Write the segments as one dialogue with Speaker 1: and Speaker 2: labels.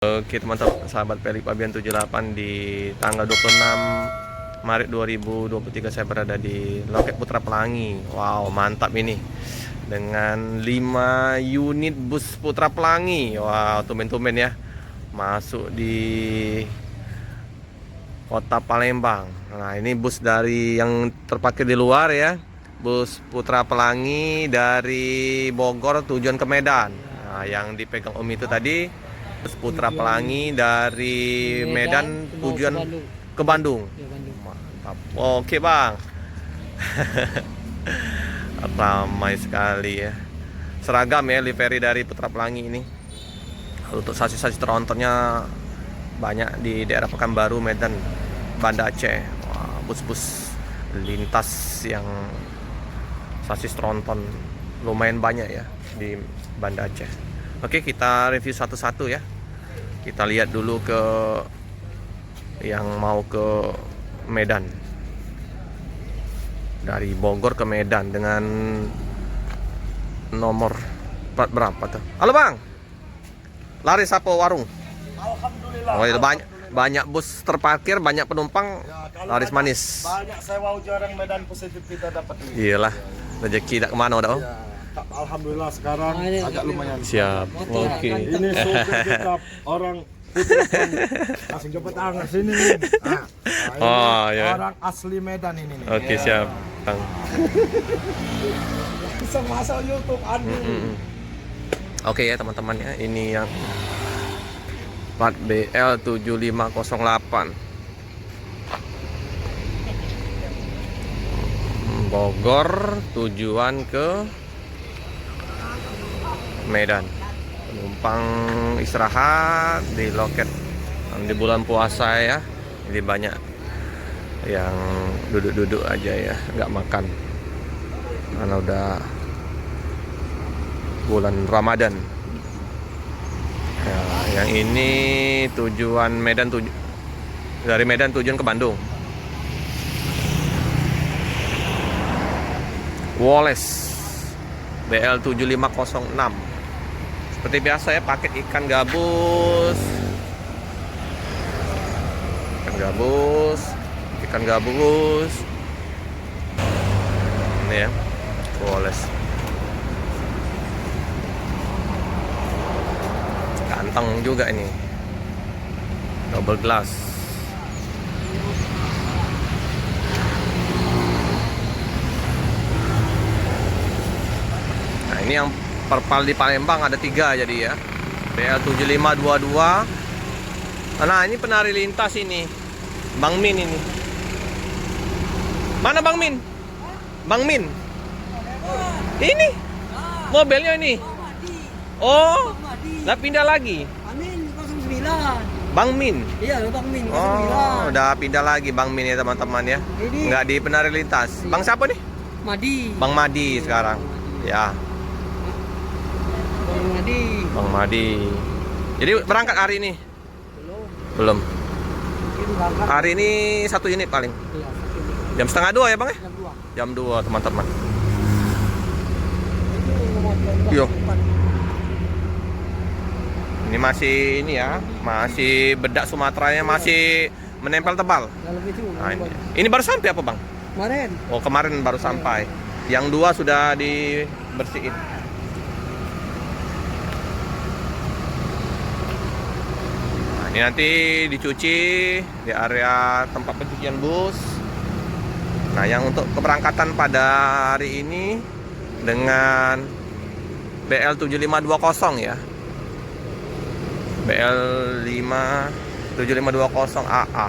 Speaker 1: Oke teman-teman, sahabat Pelik Pabian 78, di tanggal 26 Maret 2023 saya berada di Loket Putra Pelangi. Wow, mantap ini. Dengan 5 unit bus Putra Pelangi. Wow, tumben-tumben ya. Masuk di Kota Palembang. Nah, ini bus dari yang terparkir di luar ya. Bus Putra Pelangi dari Bogor tujuan ke Medan. Nah, yang dipegang Om itu tadi bus Putra Pelangi dari Medan tujuan ke Bandung. Mantap. Oke bang. Ramai sekali ya. Seragam ya livery dari Putra Pelangi ini. Untuk sasis-sasis trontonnya banyak di daerah Pekanbaru, Medan, Banda Aceh. Wah, bus-bus lintas yang sasis tronton lumayan banyak ya di Banda Aceh. Oke, kita review satu-satu ya. Kita lihat dulu ke yang mau ke Medan. Dari Bogor ke Medan dengan nomor plat berapa tuh? Halo bang, laris apa warung?
Speaker 2: Alhamdulillah.
Speaker 1: Oh, itu banyak bus terparkir, banyak penumpang,
Speaker 2: Ya,
Speaker 1: laris manis.
Speaker 2: Banyak sewa jarang Medan positif kita dapat ini.
Speaker 1: Iyalah, rezeki tak kemana udah.
Speaker 2: Ya, alhamdulillah sekarang agak lumayan.
Speaker 1: Siap. Oke.
Speaker 2: Ini sopir kita orang Putra Pelangi. Langsung coba tangan sini. Nah, ini
Speaker 1: Oh, ya.
Speaker 2: orang asli Medan ini nih.
Speaker 1: Oke, siap bang.
Speaker 2: Bisa masuk YouTube anu.
Speaker 1: Oke ya teman-teman ya, ini yang plat BL 7508 Bogor tujuan ke Medan. Penumpang istirahat di loket di bulan puasa ya. Jadi banyak yang duduk-duduk aja ya, nggak makan karena udah bulan Ramadan. Ya, yang ini tujuan Medan, dari Medan tujuan ke Bandung. Wallace BL 7506. Seperti biasa ya, paket ikan gabus. Ikan gabus. Ini ya, Wallace. Ganteng juga ini, double glass. Nah ini yang perpal di Palembang ada 3 jadi ya, BL 7522. Nah ini penari lintas ini, Bang Min ini. Mana Bang Min? Bang Min ini mobilnya ini. Oh, udah pindah lagi.
Speaker 3: Amin 09.
Speaker 1: Bang Min.
Speaker 3: Iya, Bang Min 09.
Speaker 1: Oh, udah pindah lagi Bang Min ya teman-teman ya.
Speaker 3: Ini.
Speaker 1: Nggak di penari lintas. Bang siapa nih?
Speaker 3: Madi.
Speaker 1: Bang Madi sekarang. Ya,
Speaker 3: Bang Madi.
Speaker 1: Bang Madi. Jadi berangkat hari ini?
Speaker 3: Belum.
Speaker 1: Belum.
Speaker 3: Mungkin berangkat.
Speaker 1: Hari ini 1 unit paling.
Speaker 3: Iya,
Speaker 1: Jam setengah 2 ya Bang ya?
Speaker 3: jam 2.
Speaker 1: Jam 2 teman-teman.
Speaker 3: Itu nomor 12.
Speaker 1: Yo. Ini masih ini ya, masih bedak Sumateranya masih menempel tebal.
Speaker 3: Dalam itu.
Speaker 1: Nah, ini baru sampai apa Bang?
Speaker 3: Kemarin.
Speaker 1: Oh kemarin baru sampai. Yang 2 sudah dibersihin. Nah, ini nanti dicuci di area tempat pencucian bus. Nah yang untuk keberangkatan pada hari ini dengan BL 7520 ya, BL 7520 AA.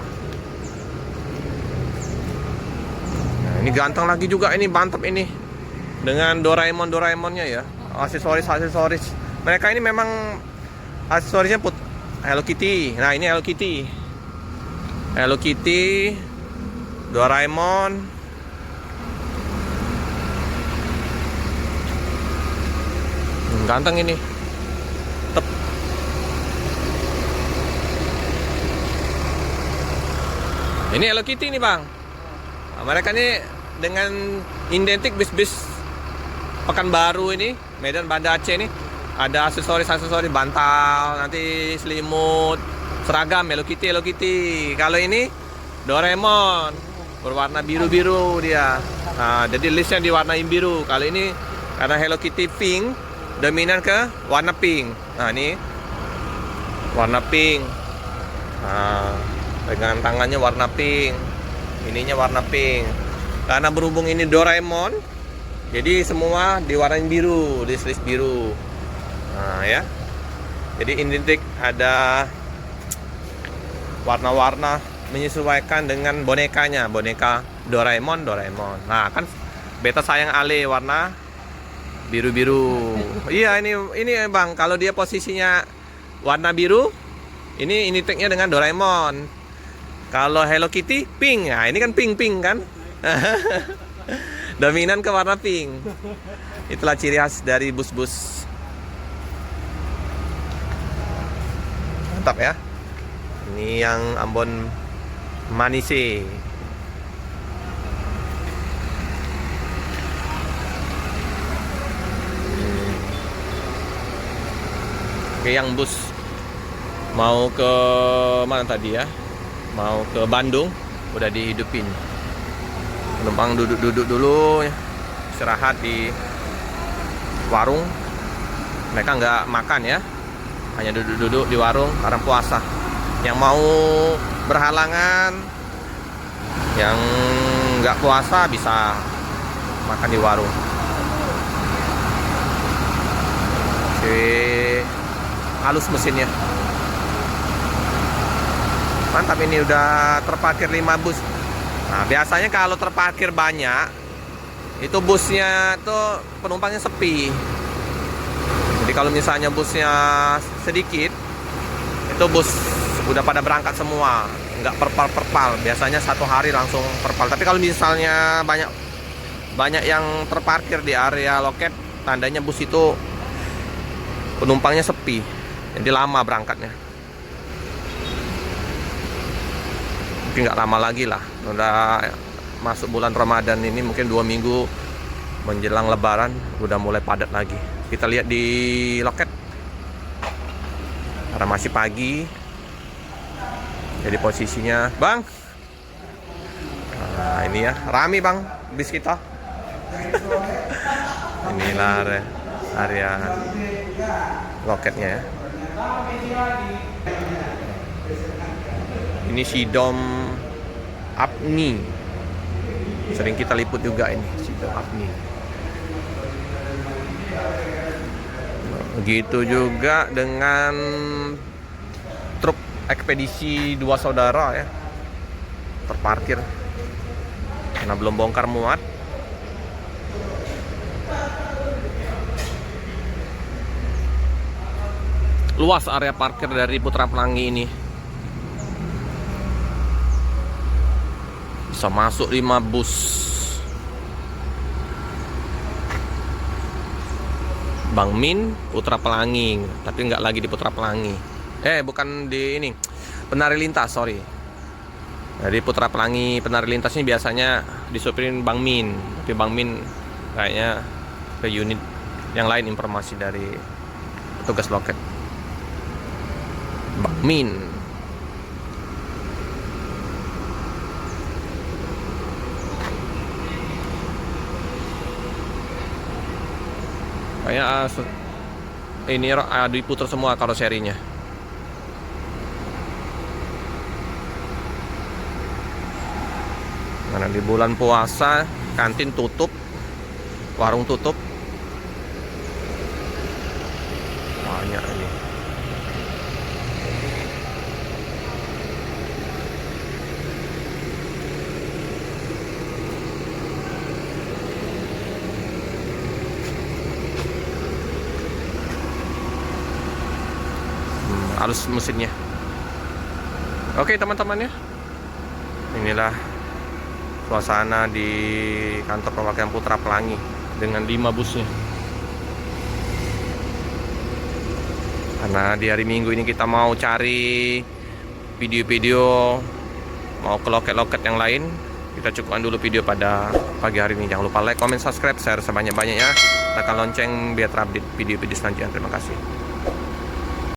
Speaker 1: Nah, ini ganteng lagi juga ini, mantap ini. Dengan Doraemonnya ya. Aksesoris. Mereka ini memang aksesorisnya Hello Kitty. Nah, ini Hello Kitty. Doraemon. Ganteng ini. Ini Hello Kitty nih bang. Nah, mereka ini dengan identik bis-bis Pekanbaru ini, Medan, Banda Aceh ini ada aksesoris bantal, nanti selimut, seragam Hello Kitty. Kalau ini Doraemon berwarna biru dia. Nah, jadi listnya diwarnain biru. Kalau ini karena Hello Kitty pink, dominan ke warna pink. Nah, ini warna pink. Nah, pegangan tangannya warna pink, ininya warna pink. Karena berhubung ini Doraemon, jadi semua diwarnain biru, list biru. Nah ya, jadi identik ada warna-warna menyesuaikan dengan bonekanya, boneka Doraemon. Nah kan beta sayang Ale warna biru-biru. Iya ini bang, kalau dia posisinya warna biru, ini identiknya dengan Doraemon. Kalau Hello Kitty pink, nah ini kan pink kan, dominan ke warna pink. Itulah ciri khas dari bus-bus. Mantap ya. Ini yang Ambon Manise. Oke, yang bus mau ke mana tadi ya? Mau ke Bandung, udah dihidupin. Penumpang duduk dulu, istirahat di warung. Mereka nggak makan ya, hanya duduk di warung karena puasa. Yang mau berhalangan, yang nggak puasa bisa makan di warung. Oke, halus mesinnya. Mantap, ini udah terparkir 5 bus. Nah, biasanya kalau terparkir banyak, itu busnya tuh penumpangnya sepi. Jadi kalau misalnya busnya sedikit, itu bus udah pada berangkat semua, nggak perpal. Biasanya 1 hari langsung perpal. Tapi kalau misalnya banyak yang terparkir di area loket, tandanya bus itu penumpangnya sepi, jadi lama berangkatnya. Mungkin nggak lama lagi lah, udah masuk bulan Ramadan ini, mungkin 2 minggu menjelang Lebaran udah mulai padat lagi. Kita lihat di loket karena masih pagi, jadi posisinya bang, nah ini ya rame bang bis kita. Inilah area loketnya ya. Ini Sidom Apni, sering kita liput juga ini Sidom Apni. Begitu juga dengan truk ekspedisi 2 saudara ya, terparkir karena belum bongkar muat. Luas area parkir dari Putra Pelangi ini, bisa masuk 5 bus. Bang Min, Putra Pelangi, tapi nggak lagi di Putra Pelangi. Bukan di ini, Penari Lintas, sorry. Jadi Putra Pelangi Penari Lintas ini biasanya disupirin Bang Min, tapi Bang Min kayaknya ke unit yang lain, informasi dari petugas loket. Bang Min. Kayak ini diputar semua karoserinya. Karena di bulan puasa kantin tutup, warung tutup. Banyak ini. Halus mesinnya. Oke teman-teman ya, inilah suasana di kantor perwakilan Putra Pelangi dengan 5 busnya. Karena di hari Minggu ini kita mau cari video-video, mau ke loket-loket yang lain, kita cukupkan dulu video pada pagi hari ini. Jangan lupa like, comment, subscribe, share sebanyak-banyaknya. tekan lonceng biar terupdate video-video selanjutnya. Terima kasih.